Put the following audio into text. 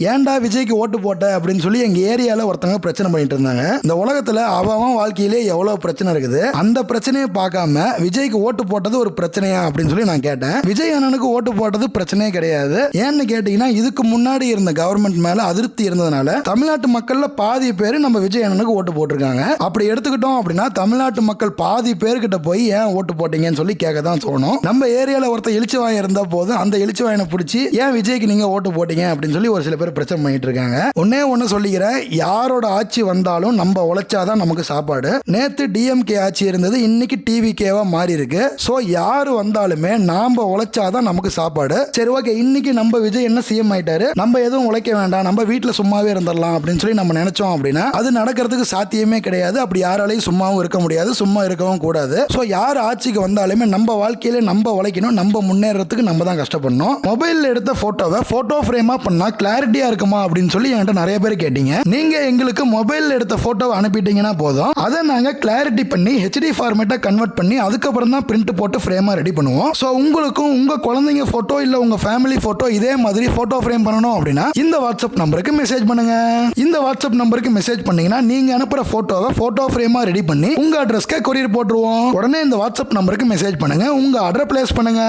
ஏன்டா விஜய்க்கு ஓட்டு போட்ட அப்படின்னு சொல்லி எங்க ஏரியால ஒருத்தவங்க பிரச்சனை பண்ணிட்டு இருந்தாங்க. இந்த உலகத்துல அவன் வாழ்க்கையிலே எவ்வளவு பிரச்சனை இருக்குது, அந்த பிரச்சனையை பார்க்காம விஜய்க்கு ஓட்டு போட்டது ஒரு பிரச்சனையா அப்படின்னு சொல்லி நான் கேட்டேன். விஜய் அண்ணனுக்கு ஓட்டு போட்டது பிரச்சனையே கிடையாது. ஏன்னு கேட்டீங்கன்னா, இதுக்கு முன்னாடி இருந்த கவர்மெண்ட் மேல அதிருப்தி இருந்ததுனால தமிழ்நாட்டு மக்கள்ல பாதி பேர் நம்ம விஜய் அண்ணனுக்கு ஓட்டு போட்டிருக்காங்க. அப்படி எடுத்துக்கிட்டோம் அப்படின்னா தமிழ்நாட்டு மக்கள் பாதி பேர்கிட்ட போய் ஏன் ஓட்டு போட்டீங்கன்னு சொல்லி கேட்க தான் தோணும். நம்ம ஏரியால ஒருத்தர் எழுச்சிவாயம் இருந்தா போதும், அந்த எழுச்சிவாயனை பிடிச்சி ஏன் விஜய்க்கு நீங்க ஓட்டு போட்டீங்க அப்படின்னு சொல்லி ஒரு சில பிரச்சனை பண்ணிட்டு இருக்காங்க. ஒன்னே ஒன்னு சொல்லிக்கிறேன், யாரோட ஆட்சி வந்தாலும் நம்ம உழைச்சாதான் நமக்கு சாப்பாடு. நேத்து டிஎம்கே ஆட்சி இருந்தது, இன்னைக்கு டிவிகேவா மாறி இருக்கு. சோ யாரு வந்தாலுமே நாம உழைச்சாதான் நமக்கு சாப்பாடு. சரி, ஓகே, இன்னைக்கு நம்ம விஜய் என்ன சிஎம் ஆயிட்டாரு, நம்ம எதுவும் உழைக்க வேண்டாம், நம்ம வீட்டுல சும்மாவே இருந்துடலாம் அப்படின்னு சொல்லி நம்ம நினைச்சோம் அப்படின்னா அது நடக்கிறதுக்கு சாத்தியமே கிடையாது. அப்படி யாராலையும் சும்மாவும் இருக்க முடியாது, சும்மா இருக்கவும் கூடாது. சோ யார் ஆட்சிக்கு வந்தாலுமே நம்ம வாழ்க்கையில நம்ம உழைக்கணும், நம்ம முன்னேறதுக்கு நம்ம தான் கஷ்டப்படணும். மொபைல்ல எடுத்த போட்டோவை போட்டோ ஃப்ரேமா பண்ணா கிளாரிட்டியா இருக்குமா அப்படின்னு சொல்லி என்கிட்ட நிறைய பேர் கேட்டீங்க. நீங்க எங்களுக்கு மொபைல் எடுத்த போட்டோ அனுப்பிட்டீங்கன்னா போதும், அதை நாங்க கிளாரிட்டி பண்ணி ஹெச்டி ஃபார்மேட்டா கன்வெர்ட் பண்ணி அதுக்கப்புறம் தான் பிரிண்ட் போட்டு ஃப்ரேமா ரெடி பண்ணுவோம். சோ உங்களுக்கும் உங்க குழந்தைங்க போட்டோ இல்ல உங்க ஃபேமிலி போட்டோ இதே மாதிரி போட்டோ ஃப்ரேம் பண்ணணும் அப்படின்னா இந்த வாட்ஸ்அப் நம்பருக்கு மெசேஜ் பண்ணுங்க. இந்த வாட்ஸ்அப் நம்பருக்கு மெசேஜ் பண்ணீங்கன்னா நீங்க அனுப்புற போட்டோவை போட்டோ ஃப்ரேமா ரெடி பண்ணி உங்க அட்ரஸ்க்கு கொரியர் போட்டுருவோம். உடனே இந்த வாட்ஸ்அப் நம்பருக்கு மெசேஜ் பண்ணுங்க, உங்க ஆர்டர் பிளேஸ் பண்ணுங்க.